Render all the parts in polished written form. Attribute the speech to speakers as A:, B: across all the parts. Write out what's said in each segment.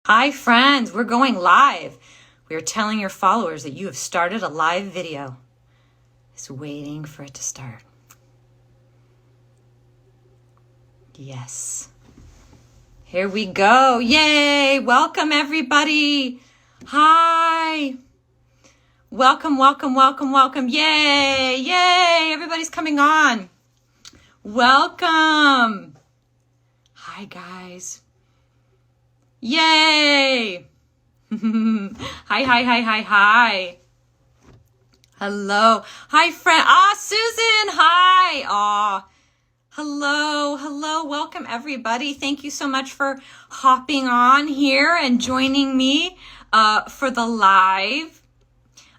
A: Hi friends, we're going live. We are telling your followers that you have started a live video. Just waiting for it to start. Yes. Here we go. Yay! Welcome everybody. Hi. Welcome, welcome, welcome, welcome. Yay! Yay! Everybody's coming on. Welcome. Hi guys. Yay! Hi. Hello. Hi, friend. Susan. Hi. Hello. Welcome, everybody. Thank you so much for hopping on here and joining me for the live.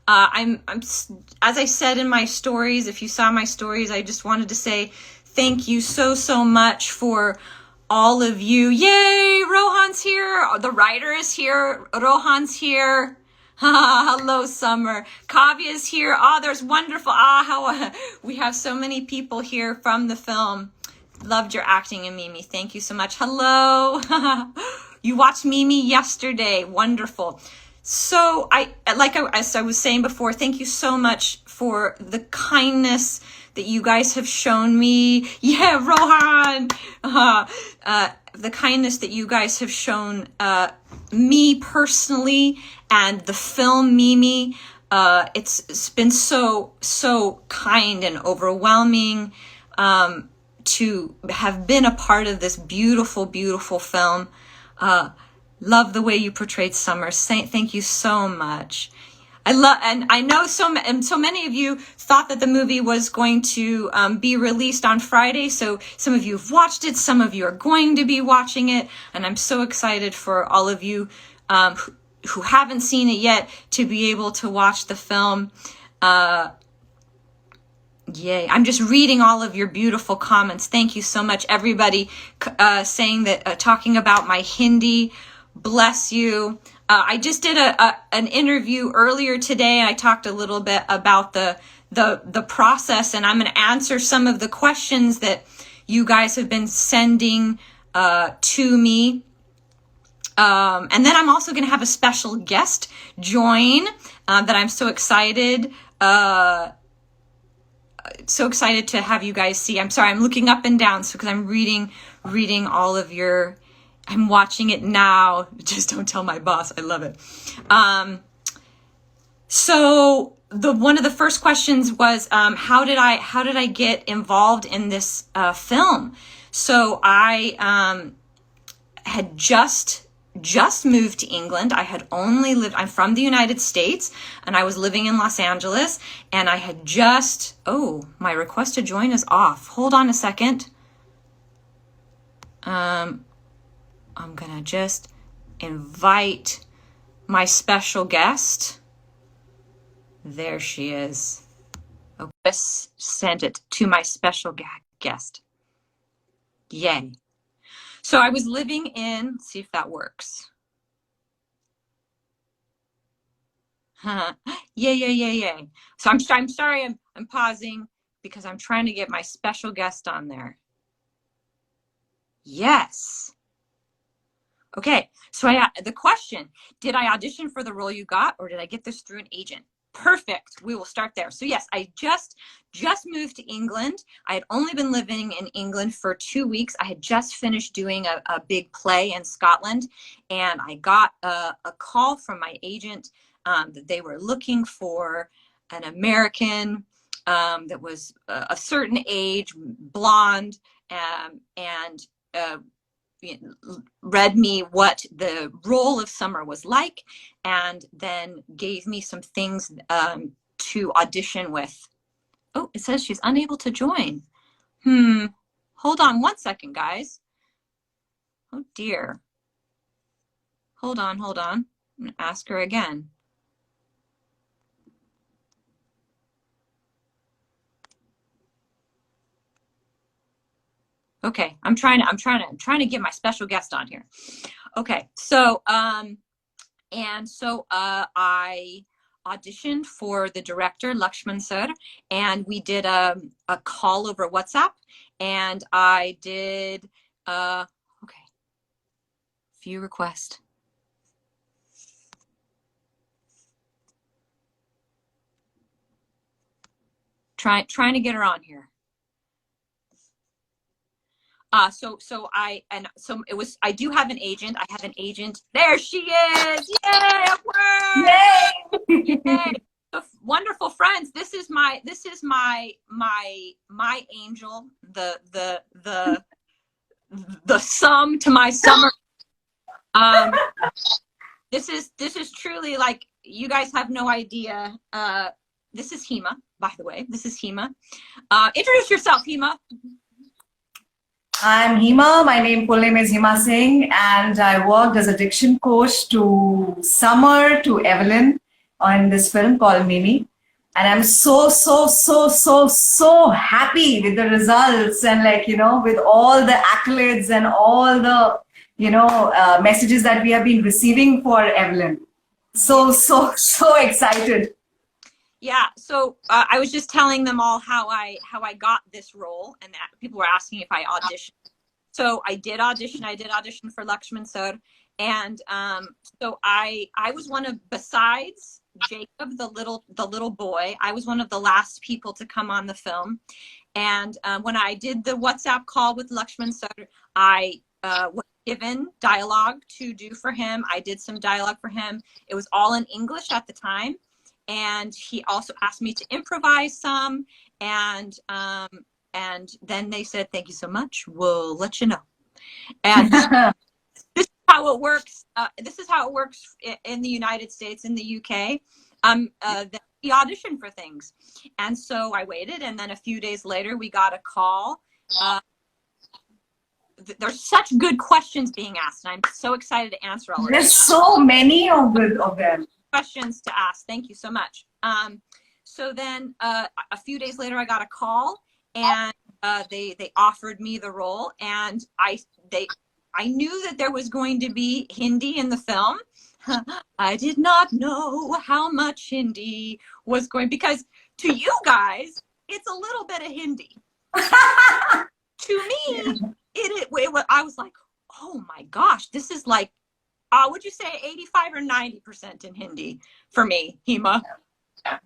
A: I'm as I said in my stories, if you saw my stories, I just wanted to say thank you so much for all of you. Yay, Rohan's here. The writer is here. Rohan's here. Hello, Summer. Kavya's here. There's wonderful. How we have so many people here from the film. Loved your acting in Mimi. Thank you so much. Hello. You watched Mimi yesterday. Wonderful. So as I was saying before, thank you so much for the kindness that you guys have shown me. Yeah, Rohan. The kindness that you guys have shown me personally and the film Mimi. It's been so kind and overwhelming to have been a part of this beautiful film. Love the way you portrayed Summer. Thank you so much. I know so many of you thought that the movie was going to be released on Friday. So some of you have watched it. Some of you are going to be watching it. And I'm so excited for all of you who haven't seen it yet to be able to watch the film. Yay. I'm just reading all of your beautiful comments. Thank you so much, everybody, saying that, talking about my Hindi. Bless you. I just did an interview earlier today. I talked a little bit about the process, and I'm going to answer some of the questions that you guys have been sending to me. And then I'm also going to have a special guest join that I'm so excited to have you guys see. I'm sorry, I'm looking up and down because I'm reading all of your. I'm watching it now. Just don't tell my boss. I love it. So one of the first questions was, how did I get involved in this film? So I had just moved to England. I had only lived. I'm from the United States, and I was living in Los Angeles. And I had just. My request to join is off. Hold on a second. I'm gonna just invite my special guest. There she is. Okay, just sent it to my special guest. Yay. So I was living in, let's see if that works. Yay. So I'm sorry, I'm pausing because I'm trying to get my special guest on there. Yes. Okay, so the question, did I audition for the role you got, or did I get this through an agent? Perfect. We will start there. So yes, I just moved to England. I had only been living in England for 2 weeks. I had just finished doing a big play in Scotland, and I got a call from my agent that they were looking for an American that was a certain age, blonde, and read me what the role of Summer was like, and then gave me some things to audition with. Oh, it says she's unable to join. Hold on one second, guys. Oh dear. Hold on. I'm gonna ask her again. Okay, I'm trying to get my special guest on here. Okay, so I auditioned for the director, Lakshman sir, and we did a call over WhatsApp, and I did, okay, view request. trying to get her on here. So I do have an agent. I have an agent. There she is. Yay!
B: Yay!
A: Yay! So, wonderful friends. This is my angel, the sum to my summer. This is truly, like, you guys have no idea. This is Hima, by the way. This is Hima. Introduce yourself, Hima.
B: I'm Hima. My full name is Hima Singh, and I worked as a diction coach to Summer, to Evelyn on this film called Mimi. And I'm so happy with the results, and, like, with all the accolades and all the, messages that we have been receiving for Evelyn. So excited.
A: Yeah, so I was just telling them all how I got this role, and people were asking if I auditioned. So I did audition. I did audition for Lakshman Sir, and so I was one of, besides Jacob, the little boy, I was one of the last people to come on the film. And when I did the WhatsApp call with Lakshman Sir, I was given dialogue to do for him. I did some dialogue for him. It was all in English at the time. And he also asked me to improvise some, and then they said, "Thank you so much. We'll let you know." And this is how it works. This is how it works in the United States, in the UK. We audition for things, and so I waited, and then a few days later, we got a call. There's such good questions being asked, and I'm so excited to answer all of them.
B: There's so many of them.
A: Questions to ask. Thank you so much. So then a few days later, I got a call, and they offered me the role, and I knew that there was going to be Hindi in the film. I did not know how much Hindi was going, because to you guys, it's a little bit of Hindi. To me, I was like, oh my gosh, this is like, would you say 85 or 90% in Hindi for me, Hima?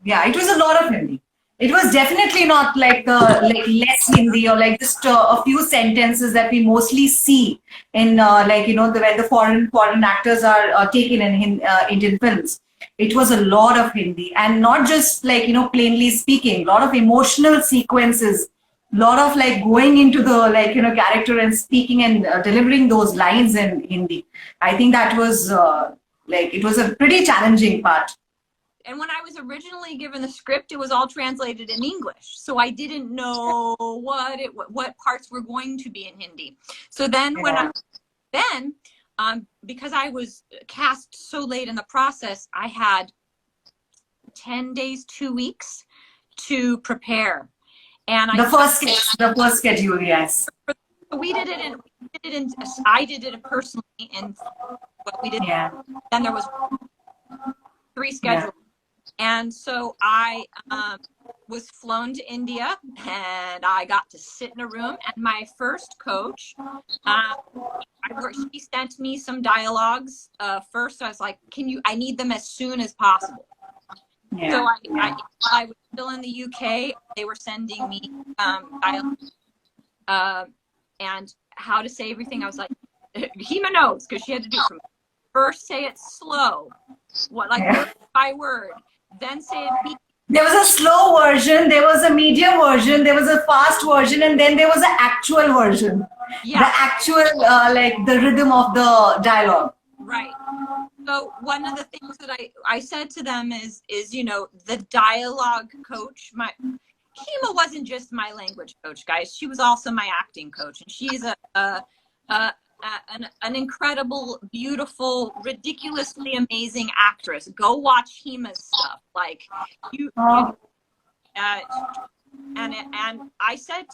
B: Yeah, it was a lot of Hindi. It was definitely not like less Hindi, or like just a few sentences that we mostly see in when the foreign actors are taken in Indian films. It was a lot of Hindi, and not just plainly speaking. A lot of emotional sequences. A lot of going into the character and speaking and delivering those lines in Hindi. I think that was it was a pretty challenging part.
A: And when I was originally given the script, it was all translated in English, so I didn't know what parts were going to be in Hindi. So then because I was cast so late in the process, I had 10 days, 2 weeks to prepare. And
B: the first schedule, yes.
A: We did it in I did it personally, and what we did.
B: Yeah.
A: Then there was 3 schedules. Yeah. And so I was flown to India, and I got to sit in a room. And my first coach, she sent me some dialogues first. So I was like, I need them as soon as possible. Yeah. So I was still in the UK. They were sending me dialogues and how to say everything. I was like, Hima knows, because she had to do it from first, say it slow, word by word, then say it.
B: There was a slow version, there was a medium version, there was a fast version, and then there was an actual version. Yeah. The actual the rhythm of the dialogue.
A: Right. So one of the things that I said to them is the dialogue coach, Hima wasn't just my language coach, guys. She was also my acting coach, and she's an incredible, beautiful, ridiculously amazing actress. Go watch Hima's stuff. And I said,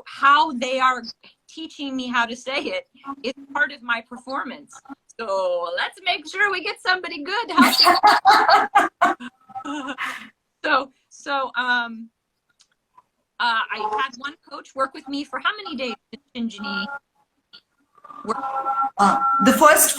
A: how they are teaching me how to say it is part of my performance. So let's make sure we get somebody good to help you. I had one coach work with me for how many days did Shinjini work?
B: The first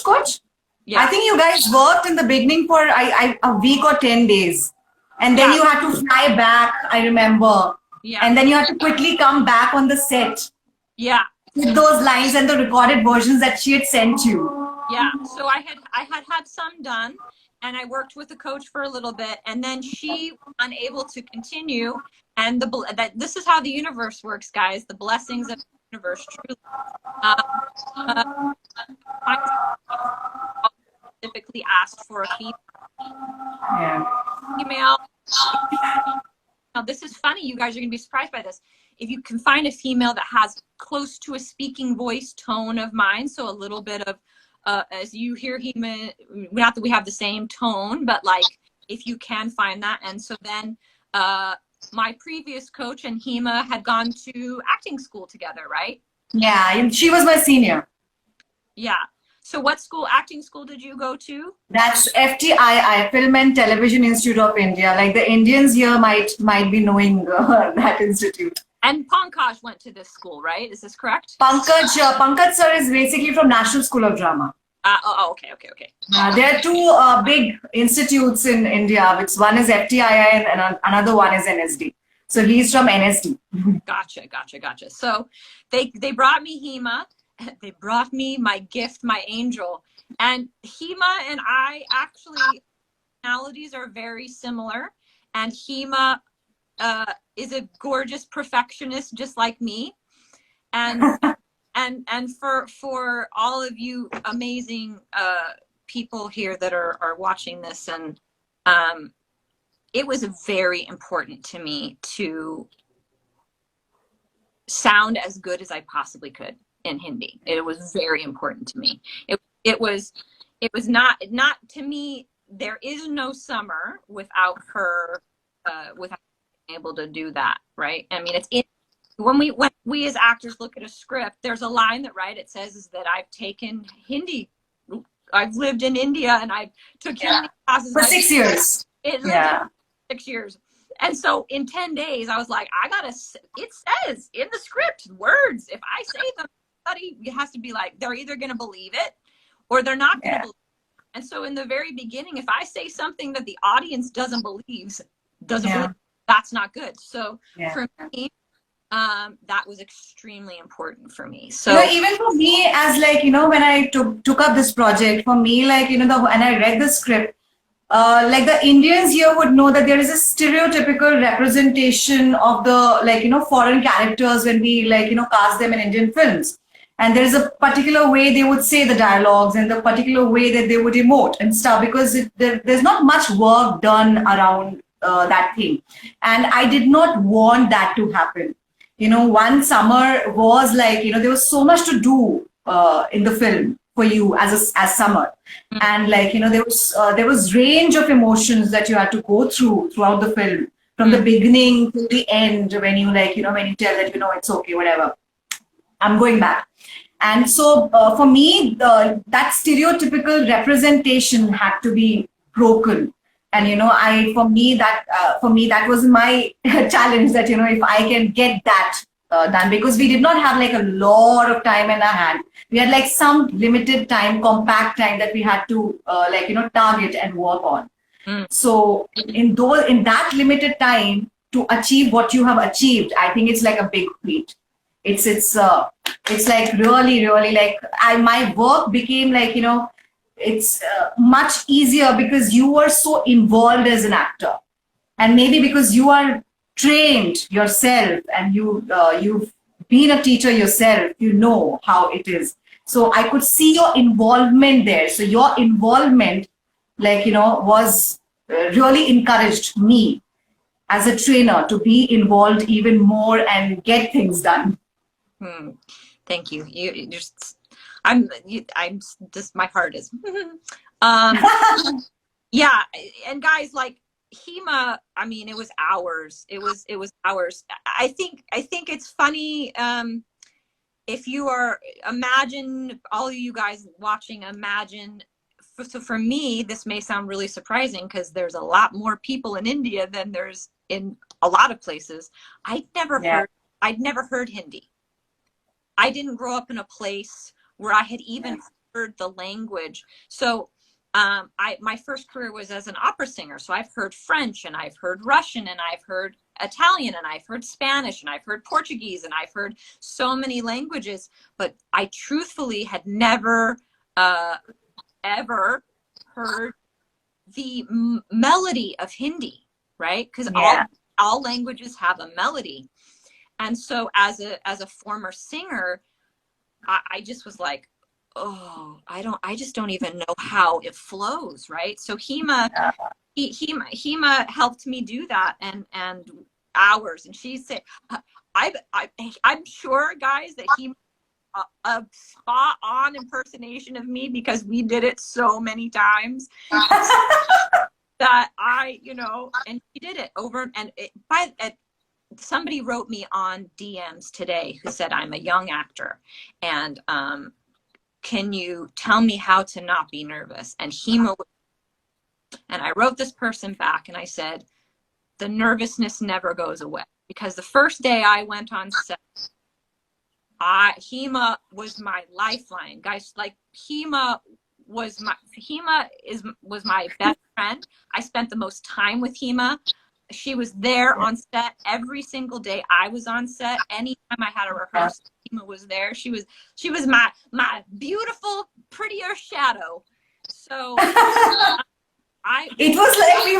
B: coach?
A: Yeah.
B: I think you guys worked in the beginning for a week or 10 days. And then
A: Yeah.
B: you had to fly back, I remember.
A: Yeah.
B: And then you had to quickly come back on the set
A: Yeah.
B: with those lines and the recorded versions that she had sent you.
A: Yeah. So I had some done, and I worked with the coach for a little bit, and then she was unable to continue. And that this is how the universe works, guys. The blessings of the universe, truly. Uh, uh, I specifically asked for a
B: Yeah.
A: female. Now, this is funny. You guys are going to be surprised by this. If you can find a female that has close to a speaking voice tone of mine, so a little bit of, as you hear Hima, not that we have the same tone, but like if you can find that. And so then my previous coach and Hima had gone to acting school together, right?
B: Yeah, she was my senior.
A: Yeah. So what school, acting school did you go to?
B: That's FTII, Film and Television Institute of India. Like the Indians here might be knowing that institute.
A: And Pankaj went to this school, right? Is this correct?
B: Pankaj sir is basically from National School of Drama.
A: Okay.
B: There are two big institutes in India, which one is FTII and another one is NSD. So he's from NSD.
A: Gotcha. So they brought me Hima. They brought me my gift, my angel. And Hima and I actually, personalities are very similar. And Hima is a gorgeous perfectionist, just like me. And and for all of you amazing people here that are watching this, and it was very important to me to sound as good as I possibly could in Hindi. It was very important to me. It was not to me. There is no summer without her, without being able to do that, right? I mean, when we as actors look at a script, there's a line that it says is that I've taken Hindi. I've lived in India and I took Hindi classes
B: for 6 years.
A: It lived in 6 years. And so in 10 days, I was like, it says in the script words. If I say them, it has to be like, they're either going to believe it or they're not going to believe it. And so in the very beginning, if I say something that the audience doesn't believe, that's not good. So for me, that was extremely important for me. So
B: even for me, as when I took up this project, for me, and I read the script, like the Indians here would know that there is a stereotypical representation of the foreign characters when we cast them in Indian films. And there is a particular way they would say the dialogues and the particular way that they would emote and stuff, because there's not much work done around that thing. And I did not want that to happen. One summer was there was so much to do in the film for you as summer. And there was range of emotions that you had to go throughout the film, from the beginning to the end, when you when you tell that it's okay, whatever, I'm going back. And so for me, that stereotypical representation had to be broken. And for me that was my challenge, that if I can get that done, because we did not have a lot of time in our hand. We had some limited time, compact time that we had to target and work on. So in that limited time to achieve what you have achieved, I think it's a big feat. It's really my work became it's much easier because you were so involved as an actor, and maybe because you are trained yourself and you've been a teacher yourself, you know how it is. So I could see your involvement there. So your involvement was really encouraged me as a trainer to be involved even more and get things done.
A: Thank you. You just, I'm just, my heart is, yeah. And guys, Hima, I mean, it was hours. It was hours. I think it's funny. If you imagine, all of you guys watching, imagine, so for me, this may sound really surprising because there's a lot more people in India than there's in a lot of places. I'd never heard Hindi. I didn't grow up in a place where I had even heard heard the language. So my first career was as an opera singer. So I've heard French, and I've heard Russian, and I've heard Italian, and I've heard Spanish, and I've heard Portuguese, and I've heard so many languages, but I truthfully had never ever heard the melody of Hindi, right? Because all languages have a melody. And so as a former singer, I just was like, oh, I just don't even know how it flows, right? So Hima helped me do that, and hours. And she said, I'm sure, guys, that Hima a spot on impersonation of me, because we did it so many times that and she did it over. And somebody wrote me on DMs today who said, I'm a young actor, and can you tell me how to not be nervous? And I wrote this person back, and I said, the nervousness never goes away, because the first day I went on set, Hima was my lifeline, guys. Like, Hima was my best friend. I spent the most time with Hima. She was there on set every single day I was on set. Anytime I had a rehearsal, Hima was there. She was my beautiful, prettier shadow. So
B: it was like we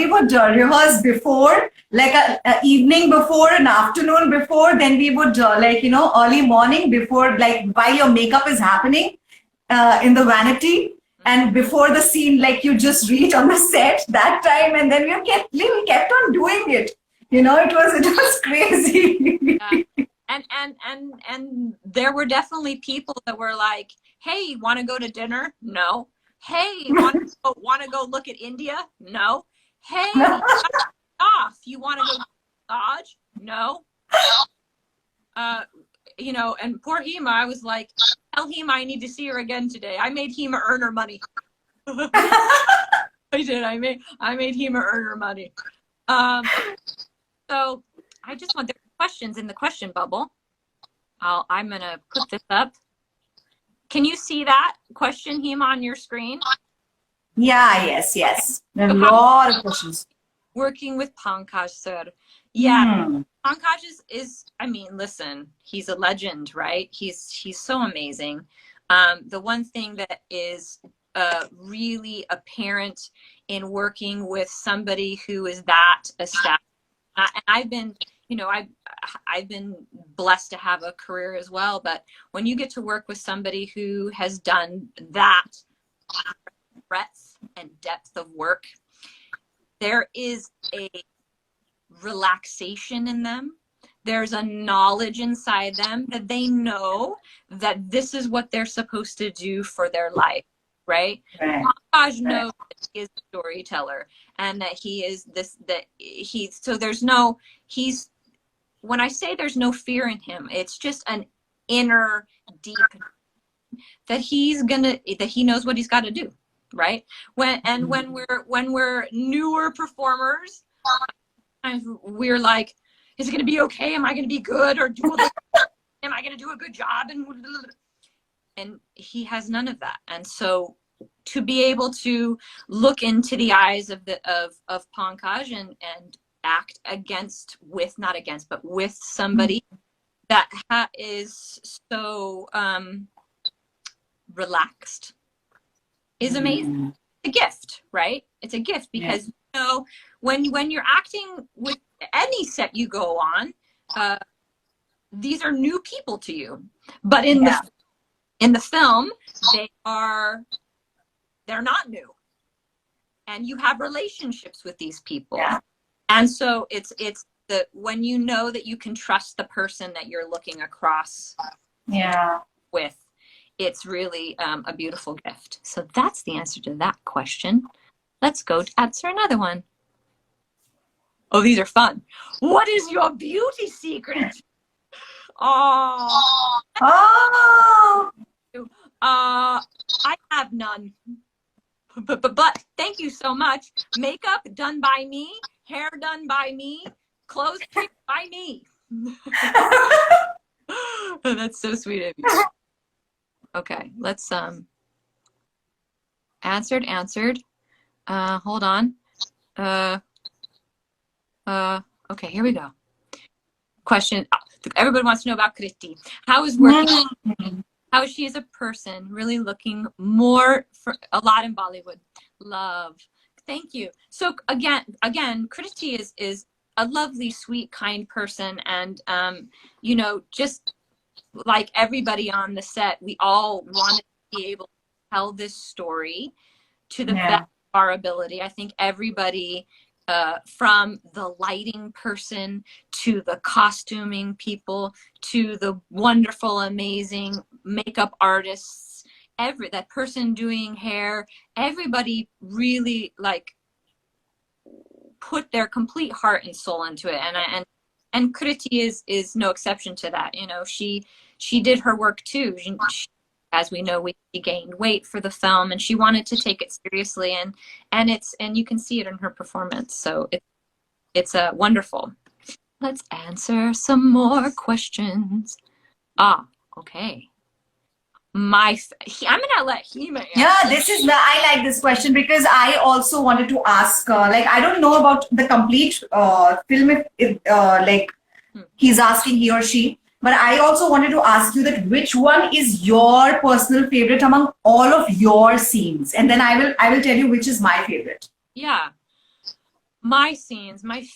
B: would rehearse before, like a evening before, an afternoon before, then we would early morning before, like while your makeup is happening in the vanity, and before the scene, like you just reach on the set that time, and then we kept on doing it. It was crazy.
A: Yeah. And there were definitely people that were like, hey, want to go to dinner? No. Hey, want to go look at India? No. Hey, off. You want to go massage? No. And poor Hima, I was like, tell Hima I need to see her again today. I made Hima earn her money. I did. I made Hima earn her money. So I just want, there are questions in the question bubble. I'm gonna put this up. Can you see that question, Hima, on your screen?
B: Yeah, yes. A lot of questions.
A: Working with Pankaj, sir. Yeah, Pankaj is, I mean, listen, he's a legend, right? He's so amazing. The one thing that is really apparent in working with somebody who is that established, and I've been, I've been blessed to have a career as well, but when you get to work with somebody who has done that breadth and depth of work, there is a relaxation in them. There's a knowledge inside them that they know that this is what they're supposed to do for their life, right? Pankaj knows that he is a storyteller, and that when I say there's no fear in him, it's just an inner deep that he knows what he's got to do, right? When we're newer performers, we're like, is it going to be okay? Am I going to be good? Or am I going to do a good job? And he has none of that. And so to be able to look into the eyes of Pankaj and act with somebody that is so relaxed is amazing. It's a gift, right? It's a gift, because when you're acting with any set you go on, these are new people to you, but in the film they're not new, and you have relationships with these people. And so it's when you know that you can trust the person that you're looking across with, it's really a beautiful gift. So that's the answer to that question. Let's go to answer another one. Oh, these are fun. What is your beauty secret? I have none. But thank you so much. Makeup done by me, hair done by me, clothes picked by me. That's so sweet of you. Okay, let's Answered. Hold on. Okay, here we go. Question. Everybody wants to know about Kriti. How is working? How is she as a person? Really looking more for a lot in Bollywood. Love. Thank you. So again, Kriti is a lovely, sweet, kind person, and you know, just like everybody on the set, we all wanted to be able to tell this story to the best of our ability. I think everybody, from the lighting person to the costuming people to the wonderful, amazing makeup artists, that person doing hair, everybody really like put their complete heart and soul into it. And Kriti is no exception to that. You know, she did her work too. She, as we know, she gained weight for the film, and she wanted to take it seriously, and you can see it in her performance. So it's wonderful. Let's answer some more questions. Okay. I'm gonna let Hima answer.
B: Yeah, I like this question because I also wanted to ask, like, I don't know about the complete film, if like he's asking, he or she, but I also wanted to ask you that which one is your personal favorite among all of your scenes, and then I will tell you which is my favorite.
A: Yeah. My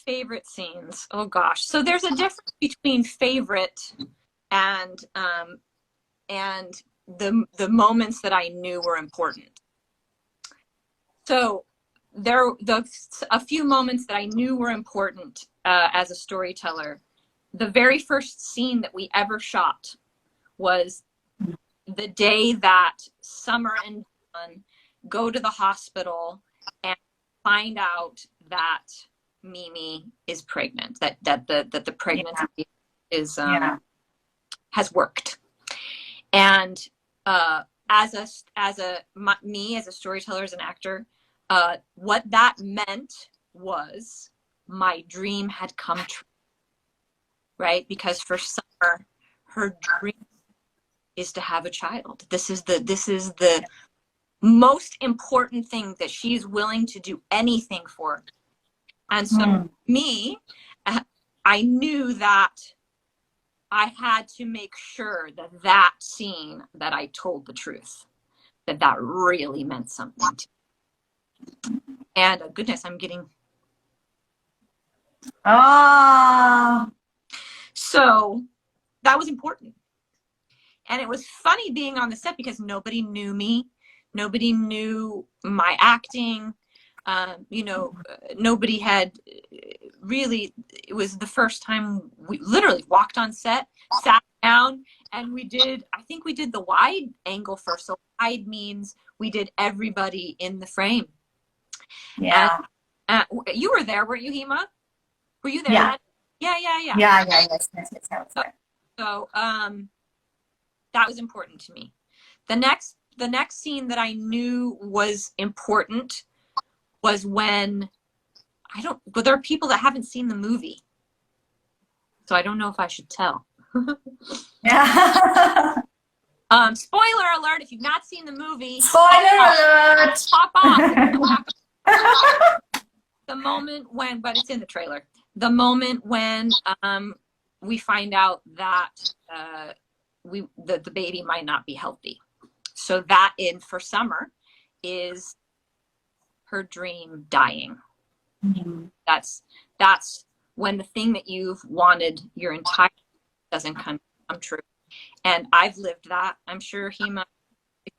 A: favorite scenes. Oh gosh. So there's a difference between favorite and the moments that I knew were important. So a few moments that I knew were important as a storyteller. The very first scene that we ever shot was the day that Summer and John go to the hospital and find out that Mimi is pregnant, that the pregnancy is has worked. And me as a storyteller, as an actor, what that meant was my dream had come true, right? Because for Summer, her dream is to have a child. This is the most important thing that she's willing to do anything for. And so me, I knew that I had to make sure that scene that I told the truth, that really meant something to me. And goodness, I'm getting... So that was important. And it was funny being on the set because nobody knew me. Nobody knew my acting. You know, nobody had really, it was the first time we literally walked on set, sat down, and I think we did the wide angle first. So wide means we did everybody in the frame.
B: Yeah.
A: And, you were there, weren't you, Hima? Were you there?
B: Yeah.
A: Yeah.
B: Yes.
A: So that was important to me. The next scene that I knew was important was when but there are people that haven't seen the movie, so I don't know if I should tell.
B: Yeah.
A: Spoiler alert! If you've not seen the movie,
B: Spoiler alert!
A: Pop off. The moment when, but it's in the trailer. The moment when we find out that the baby might not be healthy. So that for Summer is her dream dying. Mm-hmm. That's when the thing that you've wanted your entire life doesn't come true. And I've lived that. I'm sure, Hima,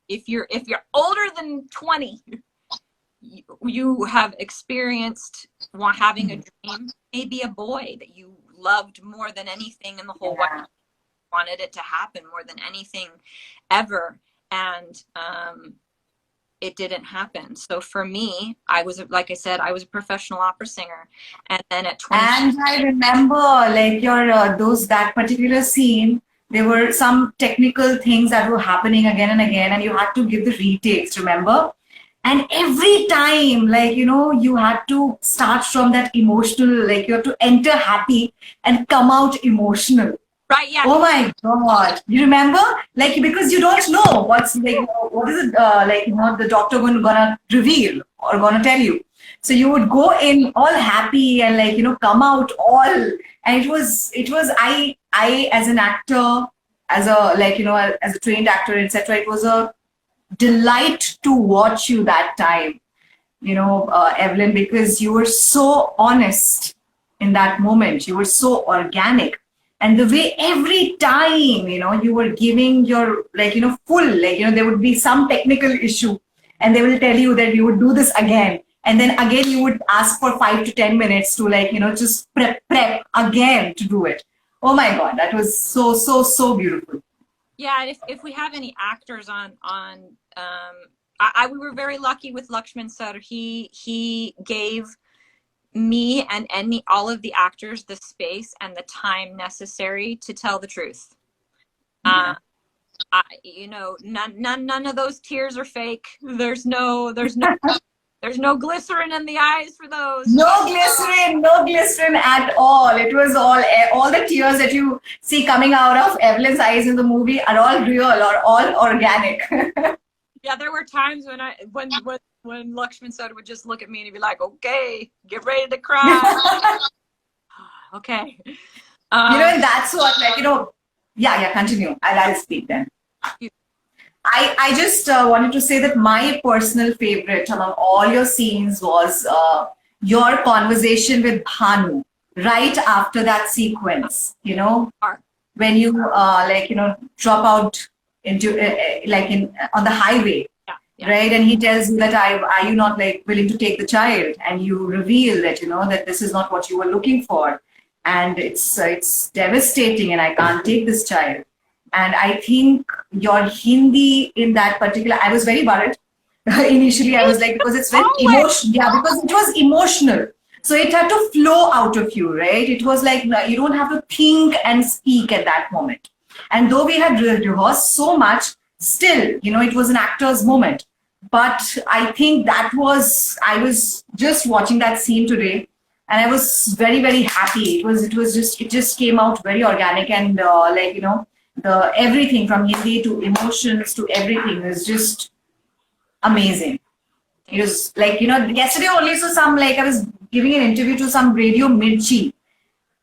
A: if you're older than 20, you have experienced having a dream, maybe a boy that you loved more than anything in the whole world, wanted it to happen more than anything ever, and it didn't happen. So for me, like I said, I was a professional opera singer, and then at 20,
B: and I remember like that particular scene, there were some technical things that were happening again and again, and you had to give the retakes, remember? And every time, like, you know, you had to start from that emotional, like you have to enter happy and come out emotional.
A: Right, yeah.
B: Oh my God. You remember? Like, because you don't know what's like, what is it, like, the doctor gonna reveal or gonna tell you. So you would go in all happy and like, come out all, and I, as an actor, as a, like, as a trained actor, etc., it was a delight to watch you that time, Evelyn, because you were so honest in that moment. You were so organic. And the way every time, you were giving your, like, full, like, there would be some technical issue and they will tell you that you would do this again. And then again, you would ask for 5 to 10 minutes to, like, just prep again to do it. Oh my God, that was so, so, so beautiful.
A: Yeah, and if we have any actors on we were very lucky with Lakshman sir. He gave me and all of the actors the space and the time necessary to tell the truth.
B: Yeah.
A: None of those tears are fake. There's no glycerin in the eyes for those.
B: No glycerin at all. It was all the tears that you see coming out of Evelyn's eyes in the movie are all real or all organic.
A: Yeah, there were times when Lakshman sir would just look at me and he'd be like, "Okay, get ready to cry." Okay.
B: And that's what, like, yeah, continue. I'll speak then. I just wanted to say that my personal favorite among all your scenes was your conversation with Bhanu right after that sequence, when you, drop out into, on the highway, right? And he tells you that, are you not, like, willing to take the child? And you reveal that, that this is not what you were looking for. And it's devastating and I can't take this child. And I think your Hindi in that particular, I was very worried. Initially, I was like, because it's very emotional. Yeah, because it was emotional. So it had to flow out of you, right? It was like, you don't have to think and speak at that moment. And though we had rehearsed so much, still, it was an actor's moment. But I think I was just watching that scene today and I was very, very happy. It just came out very organic and the everything from Hindi to emotions to everything is just amazing. It was like, yesterday only, so I was giving an interview to some Radio Mirchi,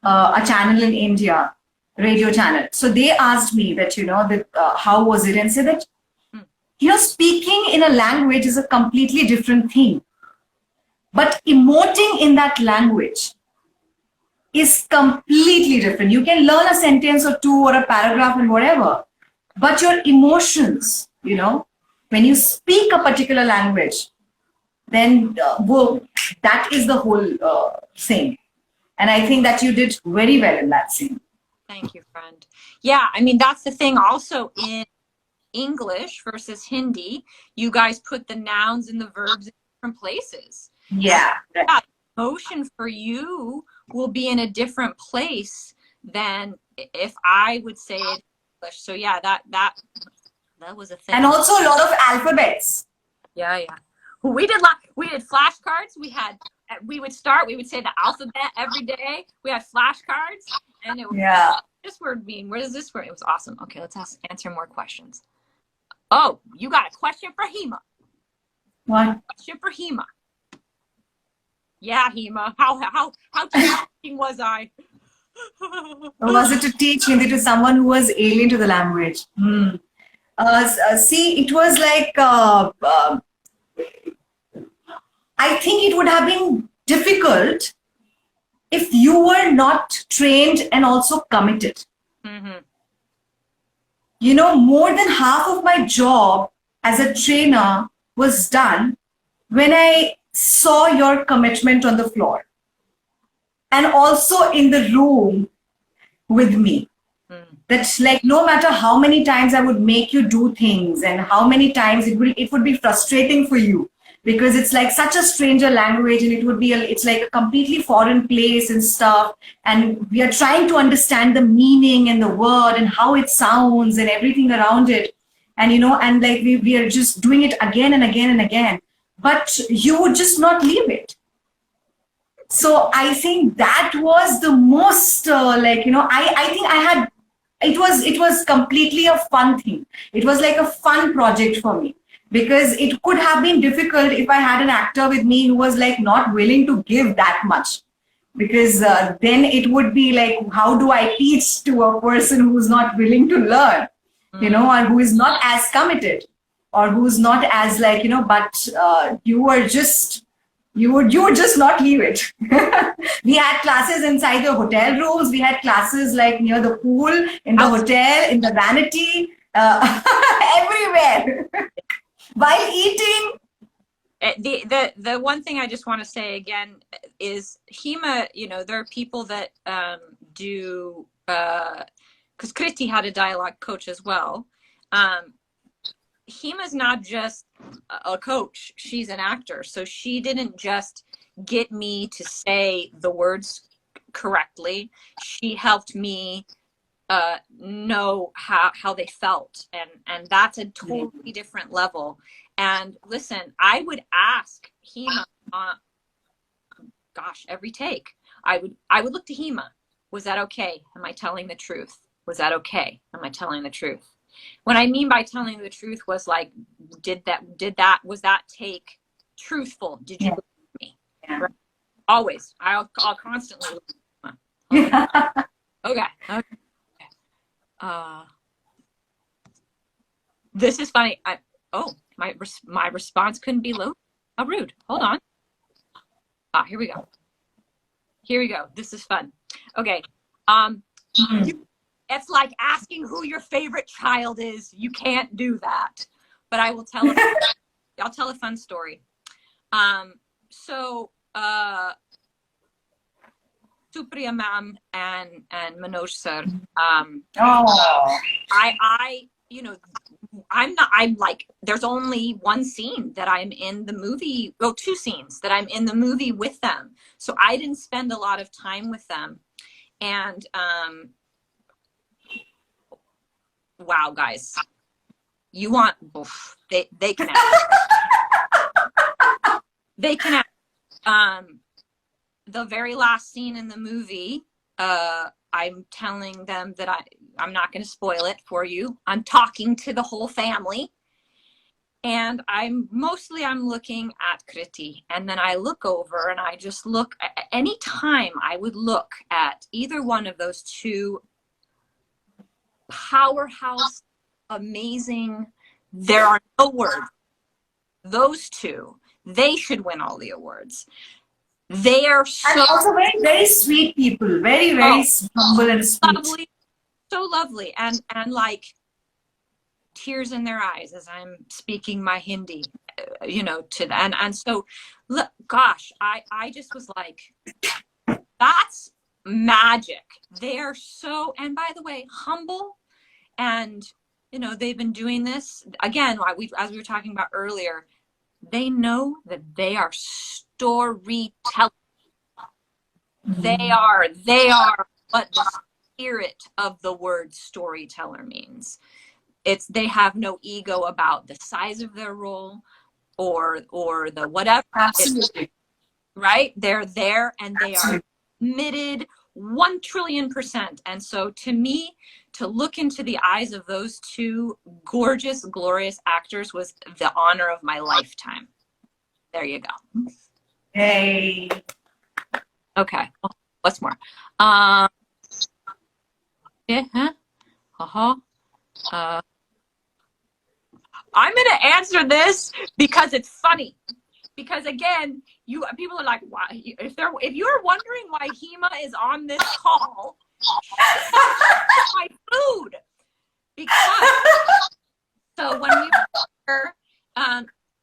B: a channel in India, radio channel. So they asked me that, how was it, and said that, speaking in a language is a completely different thing. But emoting in that language is completely different. You can learn a sentence or two or a paragraph and whatever, but your emotions, when you speak a particular language, then that is the whole thing. And I think that you did very well in that scene.
A: Thank you, friend. Yeah, I mean, that's the thing also in English versus Hindi, you guys put the nouns and the verbs in different places.
B: Yeah.
A: Emotion for you will be in a different place than if I would say it in English. So yeah, that was a thing.
B: And also a lot of alphabets.
A: Yeah. We did flashcards. We would say the alphabet every day. We had flashcards and it was this word mean? What does this word? It was awesome. Okay, let's answer more questions. Oh, you got a question for Hima.
B: What?
A: Question for Hima. Yeah, Hima. How challenging was I?
B: Or was it to teach Hindi to someone who was alien to the language? See, it was like, I think it would have been difficult if you were not trained and also committed.
A: Mm-hmm.
B: More than half of my job as a trainer was done when I saw your commitment on the floor and also in the room with me. That's like, no matter how many times I would make you do things and how many times it would be frustrating for you because it's like such a stranger language and it's like a completely foreign place and stuff. And we are trying to understand the meaning and the word and how it sounds and everything around it. And, and like we are just doing it again and again and again, but you would just not leave it. So I think that was the most, I think I had it was completely a fun thing. It was like a fun project for me, because it could have been difficult if I had an actor with me who was like not willing to give that much, because then it would be like, how do I teach to a person who's not willing to learn, or who is not as committed, or who's not as like, but you would just not leave it. We had classes inside the hotel rooms. We had classes like near the pool, in the hotel, in the vanity, everywhere, while eating.
A: The one thing I just want to say again is Hima, there are people that do, because Kriti had a dialogue coach as well. Hima's not just a coach, she's an actor. So she didn't just get me to say the words correctly. She helped me know how they felt. And that's a totally different level. And listen, I would ask Hima, every take. I would look to Hima. Was that okay? Am I telling the truth? Was that okay? Am I telling the truth? What I mean by telling the truth was like, was that take truthful? Did you believe me?
B: Yeah.
A: Right? Always. I'll constantly look at Hima. Okay. This is funny. My response couldn't be low. How rude. Hold on. Here we go. This is fun. Okay. It's like asking who your favorite child is. You can't do that. But I will tell I'll tell a fun story. So Supriya ma'am and Manoj sir. I'm like, there's only one scene that I'm in the movie, well, two scenes that I'm in the movie with them. So I didn't spend a lot of time with them. And wow, guys, you want, they can act. They can act. The very last scene in the movie, I'm telling them that I'm not going to spoil it for you. I'm talking to the whole family. And I'm looking at Kriti, and then I look over and I just look. Anytime I would look at either one of those two powerhouse, amazing, there are no words. Those two, they should win all the awards. They are so,
B: and also very, very sweet people, very, very humble and sweet.
A: Lovely, so lovely, and like tears in their eyes as I'm speaking my Hindi, to them. And so, look, gosh, I just was like, that's magic. They're so, and by the way, humble, and they've been doing this again. As we were talking about earlier, they know that they are storytellers. They are what the spirit of the word storyteller means. They have no ego about the size of their role or the whatever.
B: Absolutely.
A: Right? They're there and they are committed 1 trillion%. And so to me, to look into the eyes of those two gorgeous, glorious actors was the honor of my lifetime. There you go.
B: Hey.
A: Okay. What's more? I'm going to answer this because it's funny. Because again, people are like, why? If you're wondering why Hima is on this call, my food. Because so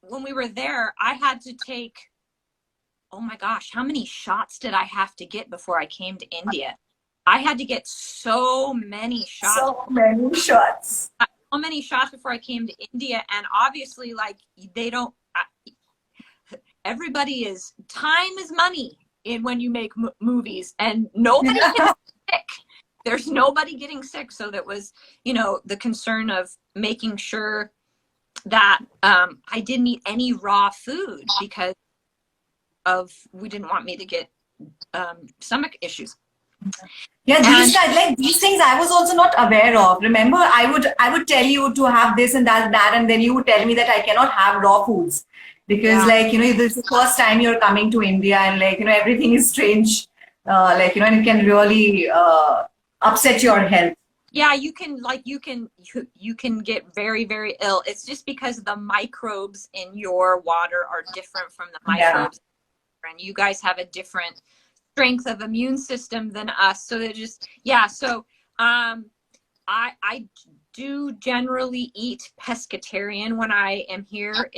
A: when we were there, I had to take, oh my gosh, how many shots did I have to get before I came to India? I had to get so many shots.
B: So many shots.
A: So many shots before I came to India. And obviously, like, they don't, everybody time is money when you make movies, and nobody gets sick. There's nobody getting sick. So that was, the concern of making sure that I didn't eat any raw food because we didn't want me to get stomach issues.
B: Yeah,
A: And
B: these things I was also not aware of. Remember, I would tell you to have this and that, and then you would tell me that I cannot have raw foods because,
A: yeah,
B: like, this is the first time you're coming to India, and, like, everything is strange, like, and it can really upset your health.
A: yeah, you can like you can get very, very ill. It's just because the microbes in your water are different from the
B: Yeah.
A: microbes, and you guys have a different strength of immune system than us. So they just, yeah. So I do generally eat pescatarian when I am here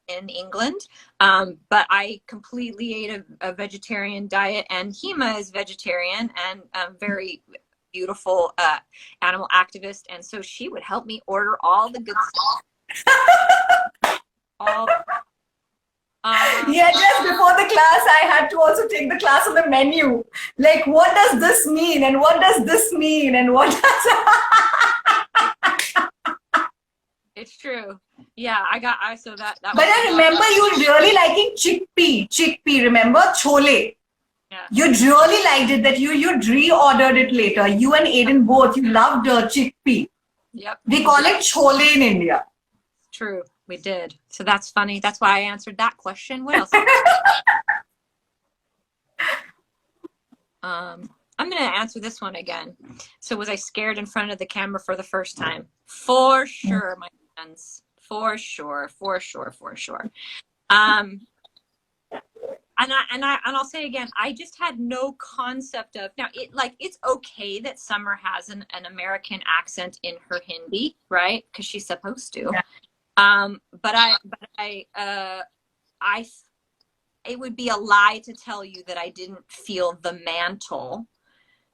A: in England, but I completely ate a vegetarian diet, and Hima is vegetarian and very beautiful animal activist, and so she would help me order all the good stuff. All
B: Yeah, just before the class, I had to also take the class on the menu. Like, what does this mean? And what does this mean? And what does.
A: It's true. Yeah, I so that
B: But
A: was
B: I remember you really liking chickpea. Remember chole?
A: yeah.
B: You really liked it. That you reordered it later. You and Aiden both. You loved chickpea.
A: Yep.
B: We call it chole in India.
A: True. We did. So that's funny. That's why I answered that question. What else? I'm going to answer this one again. So was I scared in front of the camera for the first time? For sure, my friends. For sure. For sure. For sure. And I'll say again, I just had no concept of, now it's okay that Summer has an American accent in her Hindi, right? Because she's supposed to.
B: Yeah.
A: It would be a lie to tell you that I didn't feel the mantle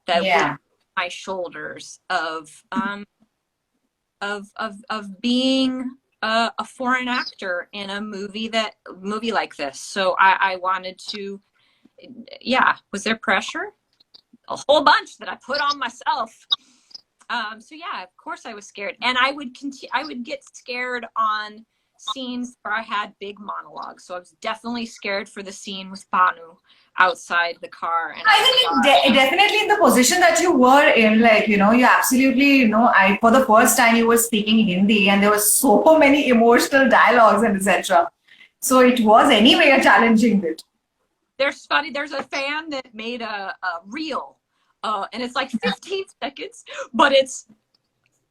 A: that was on my shoulders of being a foreign actor in a movie like this. So I wanted to, yeah. Was there pressure? A whole bunch that I put on myself. So yeah, of course I was scared, and I would get scared on scenes where I had big monologues. So I was definitely scared for the scene with Banu outside the car. And
B: I think definitely in the position that you were in, like, you absolutely, for the first time you were speaking Hindi, and there were so many emotional dialogues and etc. So it was anyway a challenging bit.
A: There's a fan that made a reel, and it's like 15 seconds, but it's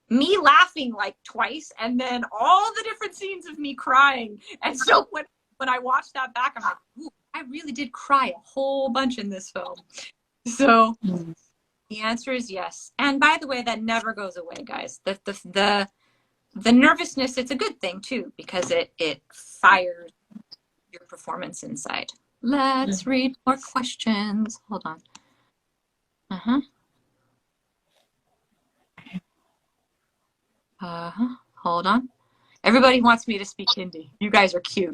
A: me laughing like twice, and then all the different scenes of me crying. And so when I watched that back, I'm like, ooh, I really did cry a whole bunch in this film. So the answer is yes. And by the way, that never goes away, guys. The nervousness, it's a good thing too, because it fires your performance inside. Let's read more questions. Hold on. Hold on. Everybody wants me to speak Hindi. You guys are cute.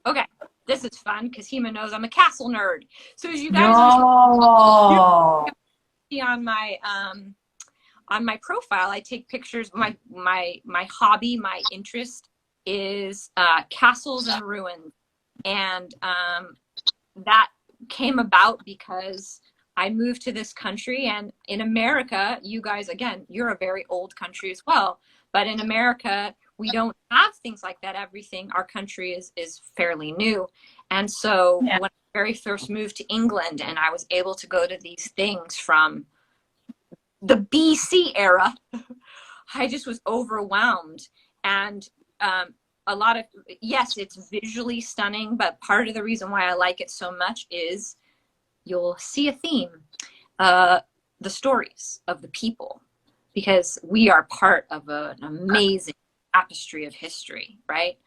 A: Okay, this is fun because Hima knows I'm a castle nerd. So as you guys see on my profile, I take pictures. My hobby, my interest is castles and ruins, and that came about because I moved to this country, and in America, you guys, again, you're a very old country as well, but in America, we don't have things like that. Everything, our country is fairly new. And so when I very first moved to England and I was able to go to these things from the BC era, I just was overwhelmed. And a lot of, yes, it's visually stunning, but part of the reason why I like it so much is you'll see a theme, the stories of the people, because we are part of an amazing tapestry of history, right?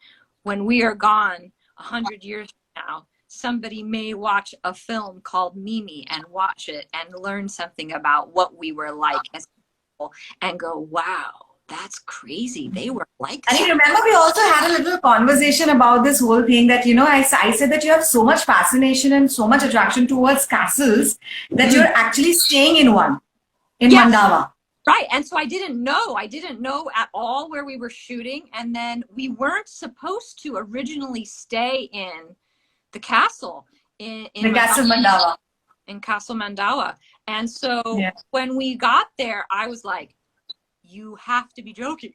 A: When we are gone 100 years from now, somebody may watch a film called Mimi and watch it and learn something about what we were like as people and go, wow, that's crazy. They were like that.
B: And you remember we also had a little conversation about this whole thing that, I said that you have so much fascination and so much attraction towards castles that you're actually staying in one, in Mandava.
A: Right. And so I didn't know at all where we were shooting. And then we weren't supposed to originally stay in the castle in
B: The Castle Mandawa.
A: in Castle Mandawa. And so
B: Yeah.
A: when we got there, I was like, you have to be joking.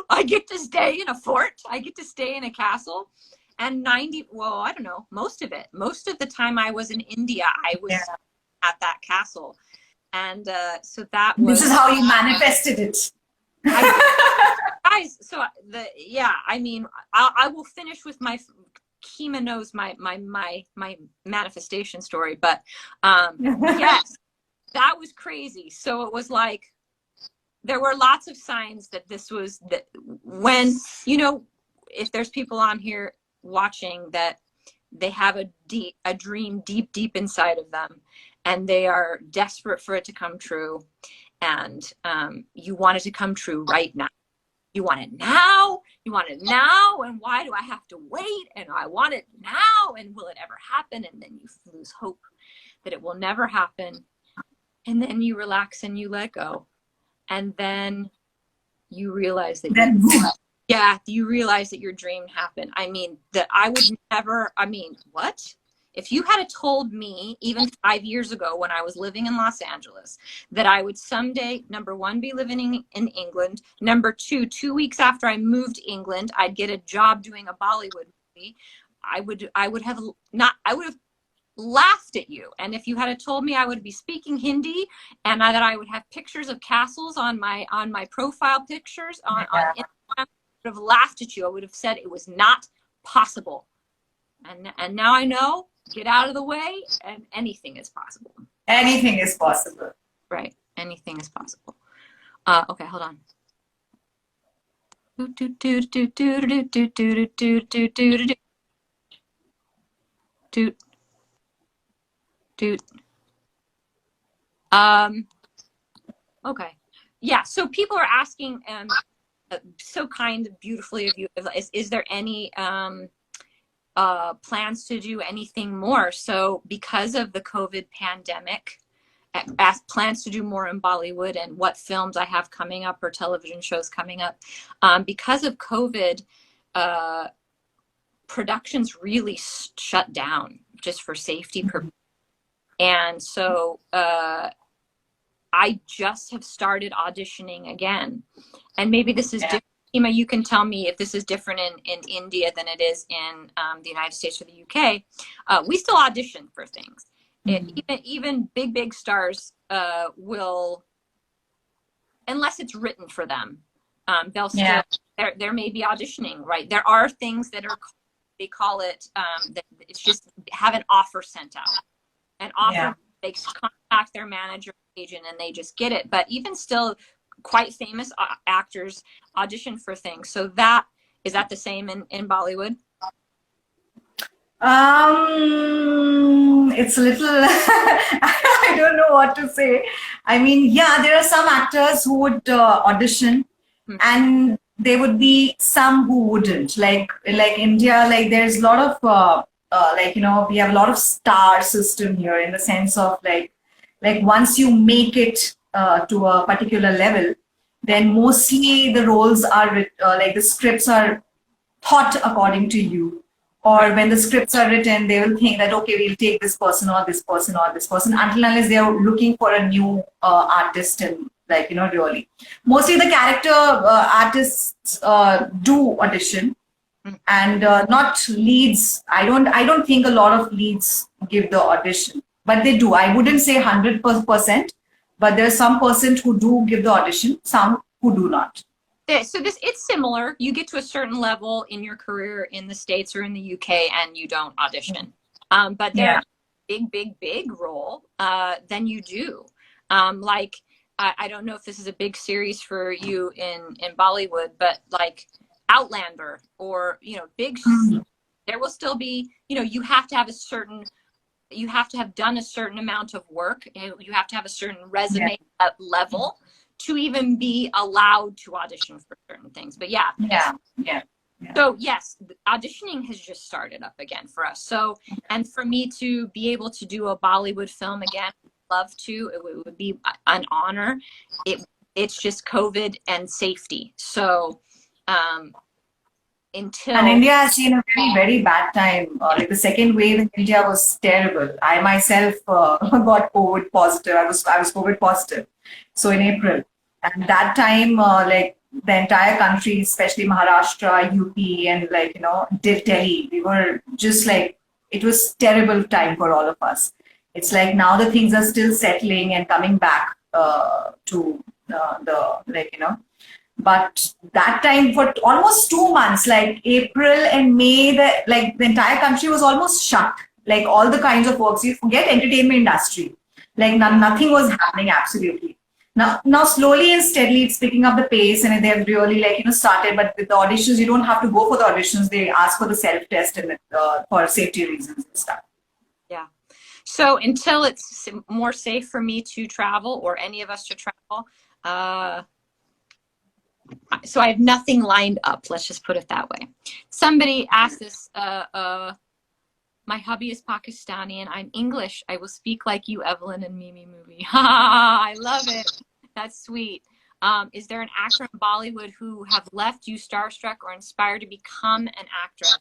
A: I get to stay in a fort. I get to stay in a castle. And I don't know, most of the time I was in India, I was at that castle. And so that was.
B: This is how you manifested it.
A: Guys, so I mean, I will finish with my. Hima knows my manifestation story, but yes, that was crazy. So it was like there were lots of signs that this was that when, you know, if there's people on here watching that they have a dream deep inside of them and they are desperate for it to come true, and you want it to come true right now. You want it now. You want it now. And why do I have to wait? And I want it now. And will it ever happen? And then you lose hope that it will never happen. And then you relax and you let go. And then you realize that you realize that your dream happened. I mean, that I would never, I mean, what? If you had told me even 5 years ago when I was living in Los Angeles that I would someday, number one, be living in England, number two, 2 weeks after I moved to England, I'd get a job doing a Bollywood movie, I would have laughed at you. And if you had told me I would be speaking Hindi and that I would have pictures of castles on my profile pictures on Instagram, I would have laughed at you. I would have said it was not possible. And now I know. Get out of the way, and anything is possible.
B: Anything is possible.
A: Right. Anything is possible. Okay, hold on. Okay. Yeah, so people are asking, so kind of beautifully of you, is there any plans to do anything more? So because of the COVID pandemic, plans to do more in Bollywood and what films I have coming up or television shows coming up. Because of COVID, productions really shut down just for safety purposes. And so I just have started auditioning again. And maybe this is different. Hima, you can tell me if this is different in India than it is in the United States or the UK. We still audition for things. Even big stars will, unless it's written for them, they'll still, there may be auditioning, right? There are things that are, they call it, that it's just have an offer sent out. An offer, they contact their manager, agent, and they just get it. But even still, quite famous actors audition for things. So is that the same in Bollywood?
B: It's a little I don't know what to say. I mean, yeah, there are some actors who would audition, and there would be some who wouldn't. Like India, like there's a lot of like, you know, we have a lot of star system here, in the sense of like once you make it to a particular level, then mostly the roles are like the scripts are thought according to you. Or when the scripts are written, they will think that, okay, we'll take this person or this person or this person, until unless they are looking for a new artist. And like, you know, really mostly the character artists do audition, and not leads. I don't think a lot of leads give the audition, but they do. I wouldn't say 100%, but there's some percent who do give the audition, some who do not.
A: So it's similar. You get to a certain level in your career in the States or in the UK and you don't audition. But they're big role, then you do. Like, I don't know if this is a big series for you in Bollywood, but like Outlander or, you know, there will still be, you know, you have to have done a certain amount of work. You have to have a certain resume level to even be allowed to audition for certain things. But yeah. So yes, auditioning has just started up again for us. So, and for me to be able to do a Bollywood film again, I'd love to, it would be an honor. It's just COVID and safety. So
B: And
A: until
B: India has seen a very, very bad time. Like the second wave in India was terrible. I myself got COVID positive. I was COVID positive. So in April, and that time, like the entire country, especially Maharashtra, UP, and like Delhi, we were just like it was terrible time for all of us. It's like now the things are still settling and coming back to the but that time for almost 2 months, like April and May, the entire country was almost shut. Like all the kinds of works, you forget entertainment industry. Like nothing was happening absolutely. Now slowly and steadily it's picking up the pace and they've really started. But with the auditions, you don't have to go for the auditions. They ask for the self test and for safety reasons and stuff.
A: yeah. So until it's more safe for me to travel or any of us to travel, so I have nothing lined up. Let's just put it that way. Somebody asked this, my hubby is Pakistani and I'm English. I will speak like you, Evelyn, in Mimi movie. I love it. That's sweet. Is there an actor in Bollywood who have left you starstruck or inspired to become an actress?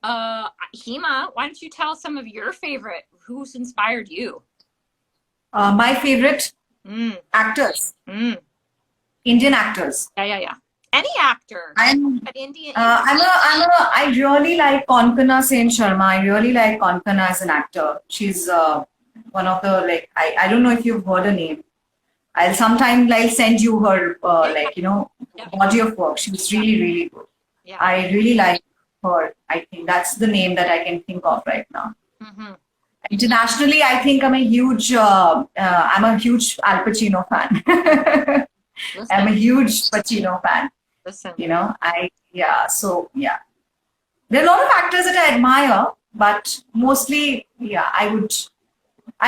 A: Hima, why don't you tell some of your favorite, who's inspired you?
B: My favorite actors. Indian actors.
A: Yeah. Any actor.
B: I really like Konkana Sen Sharma. I really like Konkana as an actor. She's one of the I don't know if you've heard her name. I'll send you her body of work. She's really, really good.
A: Yeah.
B: I really like her. I think that's the name that I can think of right now. Internationally, I think I'm a huge Al Pacino fan. I'm a huge Pacino fan.
A: Listen.
B: There are a lot of actors that I admire, but mostly, I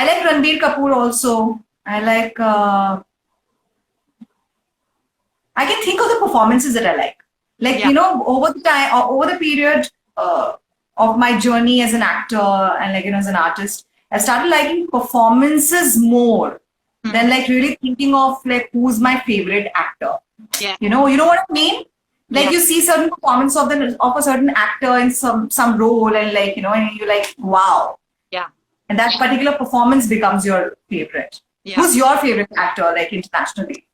B: like Ranbir Kapoor also. I like, I can think of the performances that I like. Over the time, over the period of my journey as an actor and as an artist, I started liking performances more than really thinking of who's my favorite actor.
A: Yeah.
B: You know what I mean? You see certain performance of a certain actor in some role and and you're like, wow.
A: Yeah.
B: And that particular performance becomes your favorite.
A: Yeah.
B: Who's your favorite actor internationally?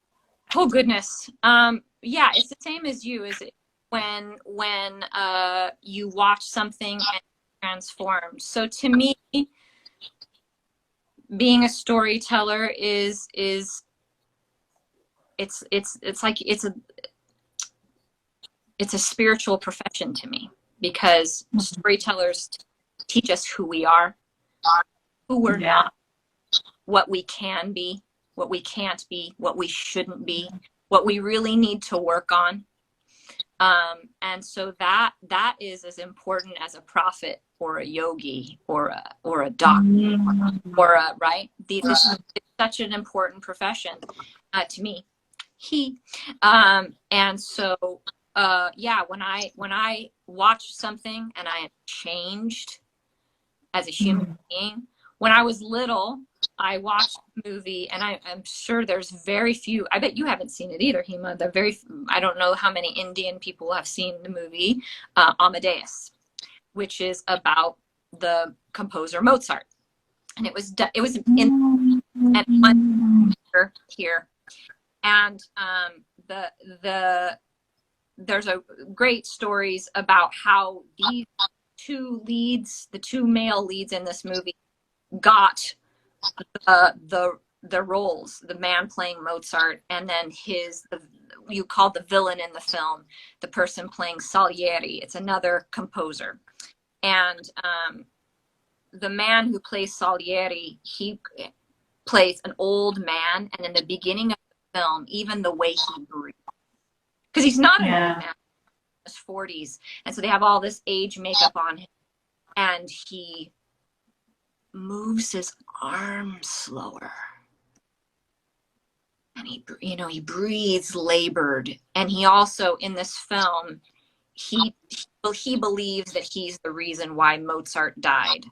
A: Oh goodness. Yeah, it's the same as you. Is it when you watch something and it transforms. So to me, being a storyteller it's a spiritual profession to me, because storytellers teach us who we are, who we're not, what we can be, what we can't be, what we shouldn't be, what we really need to work on. And so that is as important as a prophet or a yogi or a doctor or a right. This is such an important profession to me. And so when I watch something and I am changed as a human being. When I was little, I watched a movie, and I'm sure there's very few. I bet you haven't seen it either, Hima. I don't know how many Indian people have seen the movie Amadeus, which is about the composer Mozart, and it was in and here, and there's a great stories about how these the two male leads in this movie got the roles, the man playing Mozart, and then you call the villain in the film, the person playing Salieri. It's another composer. And the man who plays Salieri, he plays an old man, and in the beginning of the film, even the way he breathes, because he's not an old man, his 40s, and so they have all this age makeup on him, and he moves his arms slower, and he breathes labored. And he also, in this film, he believes that he's the reason why Mozart died,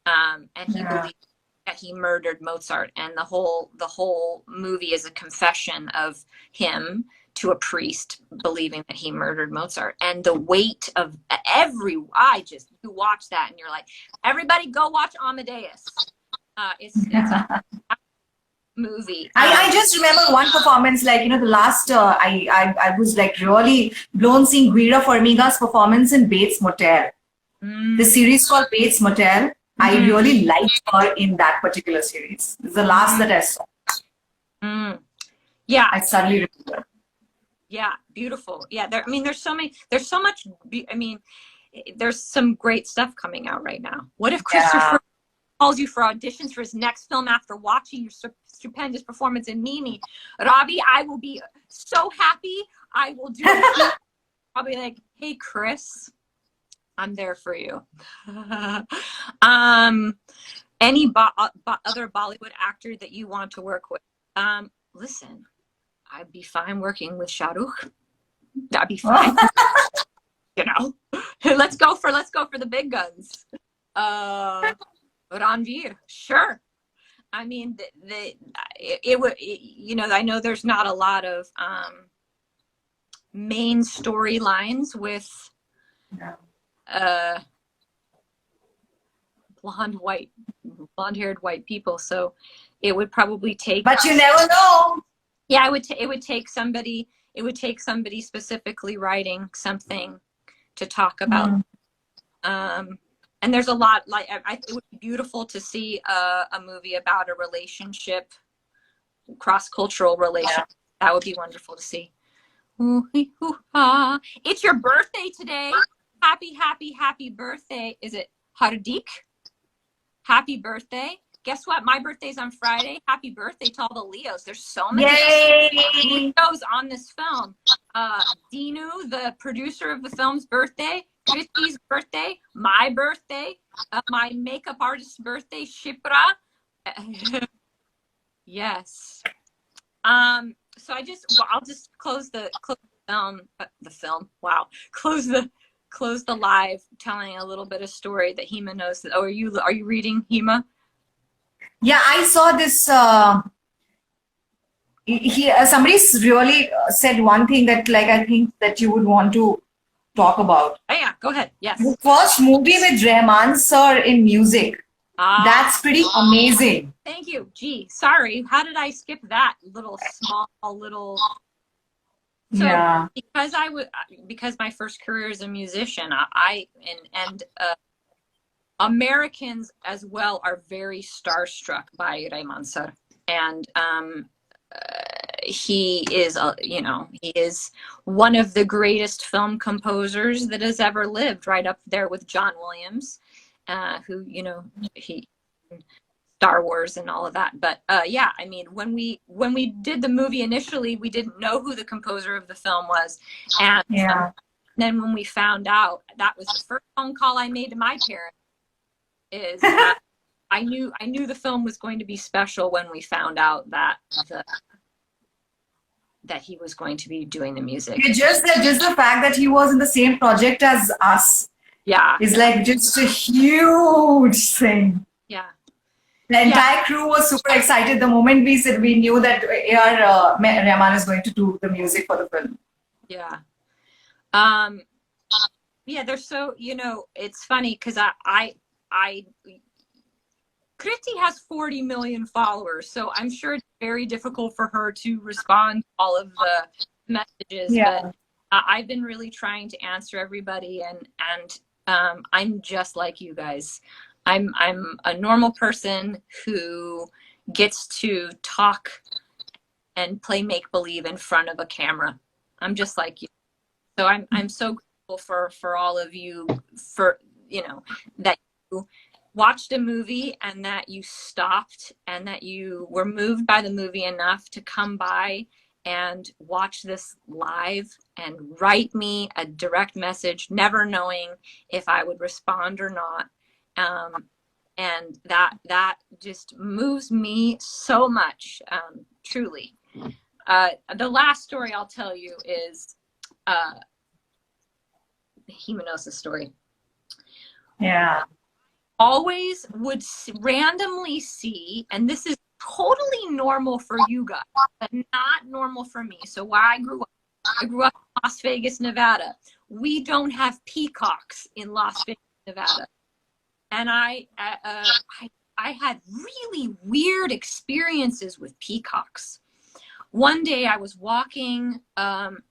A: and he believes that he murdered Mozart, and the whole movie is a confession of him to a priest believing that he murdered Mozart, and the weight of you watch that and you're like, everybody go watch Amadeus. It's a movie.
B: I just remember one performance, like, you know, the last, I was like really blown seeing Guira Formiga's performance in Bates Motel. The series called Bates Motel. I really liked her in that particular series. It's the last that I saw.
A: Yeah.
B: I suddenly remember.
A: Yeah, beautiful. Yeah, there's so much, there's some great stuff coming out right now. What if Christopher calls you for auditions for his next film after watching your stupendous performance in Mimi? Robbie, I will be so happy. I will do it. I'll be like, hey, Chris, I'm there for you. Any other Bollywood actor that you want to work with? Listen, I'd be fine working with Shah Rukh. That'd be fine. You know, let's go for the big guns. Ranveer, sure. I mean, it would, you know, I know there's not a lot of main storylines with blonde-haired white people, so it would probably take.
B: But you never know.
A: Yeah, it would take somebody. It would take somebody specifically writing something to talk about. And there's a lot, like, it would be beautiful to see a movie about a relationship, cross-cultural relationship. That would be wonderful to see. It's your birthday today. Happy birthday. Is it Hardik? Happy birthday. Guess what? My birthday's on Friday. Happy birthday to all the Leos. There's so many Leos on this film. Dinu, the producer of the film's birthday. Kriti's birthday. My birthday. My makeup artist's birthday. Shipra. Yes. So I'll just close the film. Wow. Close the live telling a little bit of story that Hima knows. Oh, are you reading, Hima?
B: Yeah, I saw this. Somebody really said one thing that, like, I think that you would want to talk about.
A: Oh yeah, go ahead. Yes.
B: The first movie with Rahman sir in music. That's pretty amazing.
A: Thank you. Gee, sorry. How did I skip that little? So
B: Yeah.
A: because my first career as a musician, and Americans as well are very starstruck by Rahman sir, and he is he is one of the greatest film composers that has ever lived, right up there with John Williams, who, you know, he Star Wars and all of that. But yeah, I mean, when we did the movie initially, we didn't know who the composer of the film was, and then when we found out, that was the first phone call I made to my parents. Is that I knew the film was going to be special when we found out that he was going to be doing the music.
B: Just the fact that he was in the same project as us, is like just a huge thing.
A: Yeah.
B: The entire crew was super excited the moment we knew that Rahman is going to do the music for the film.
A: Yeah. Yeah, they're so, you know, it's funny because Kriti has 40 million followers, so I'm sure it's very difficult for her to respond to all of the messages.
B: Yeah.
A: But I've been really trying to answer everybody, and I'm just like you guys. I'm a normal person who gets to talk and play make believe in front of a camera. I'm just like you. So I'm so grateful for all of you, for, you know, that you watched a movie and that you stopped and that you were moved by the movie enough to come by and watch this live and write me a direct message, never knowing if I would respond or not. And that just moves me so much, truly. The last story I'll tell you is Hima knows the story.
B: Yeah.
A: Always would randomly see, and this is totally normal for you guys, but not normal for me. So where I grew up, I grew up in Las Vegas, Nevada. We don't have peacocks in Las Vegas, Nevada. And I had really weird experiences with peacocks. One day I was walking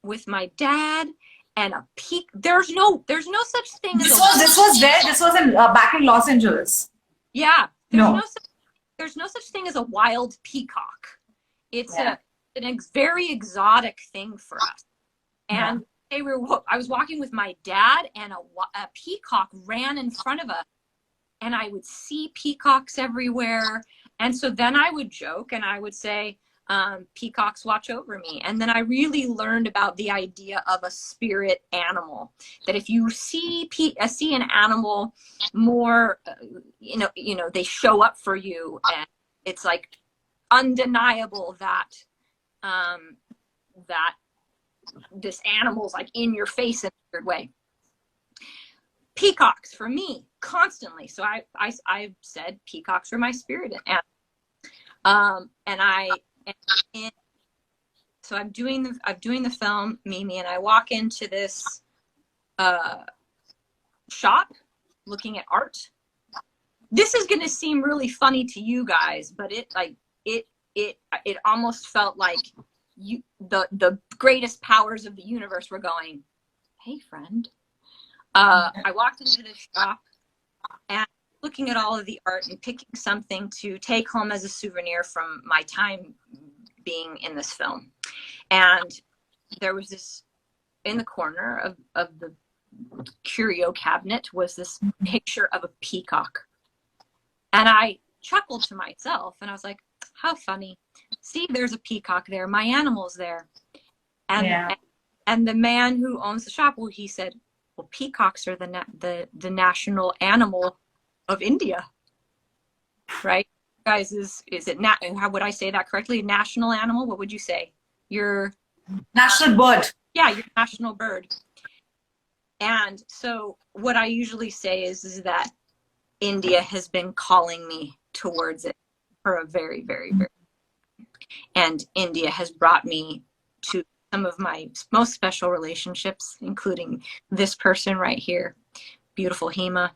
A: with my dad, and there's no such thing as
B: this was there. This was in back in Los Angeles.
A: Yeah, there's no such thing as a wild peacock. It's a very exotic thing for us. And I was walking with my dad, and a peacock ran in front of us, and I would see peacocks everywhere. And so then I would joke and I would say, peacocks watch over me. And then I really learned about the idea of a spirit animal, that if you see an animal more, they show up for you, and it's like undeniable that that this animal's like in your face in a weird way. Peacocks for me constantly. So I said peacocks are my spirit animal. So I'm doing the film, Mimi, and I walk into this shop looking at art. This is going to seem really funny to you guys, but it almost felt like the greatest powers of the universe were going, hey friend. I walked into this shop and looking at all of the art and picking something to take home as a souvenir from my time being in this film. And there was this, in the corner of the curio cabinet was this picture of a peacock. And I chuckled to myself and I was like, how funny. See, there's a peacock there. My animal's there. And the man who owns the shop, well, he said, well, peacocks are the national animal of India, right? Guys, is it how would I say that correctly? National animal? What would you say? Your
B: national bird.
A: Yeah, your national bird. And so what I usually say is that India has been calling me towards it for a very, very, very, and India has brought me to some of my most special relationships, including this person right here, beautiful Hima.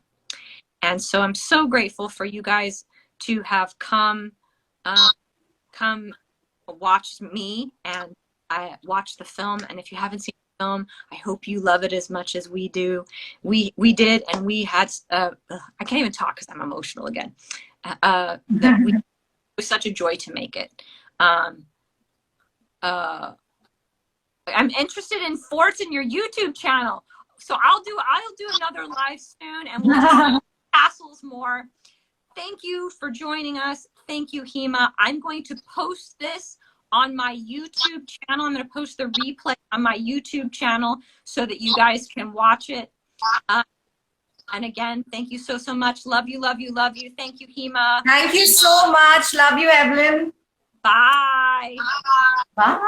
A: And so I'm so grateful for you guys to have come watch me and I watched the film. And if you haven't seen the film, I hope you love it as much as we do. We did, and we had I can't even talk because I'm emotional again. It was such a joy to make it. I'm interested in forts in your YouTube channel, so I'll do another live soon, and we'll talk castles more. Thank you for joining us. Thank you, Hima. I'm going to post this on my YouTube channel. I'm going to post the replay on my YouTube channel so that you guys can watch it. And again, thank you so much. Love you, love you, love you. Thank you, Hima.
B: Thank you so much. Love you, Evelyn.
A: Bye.
B: Bye.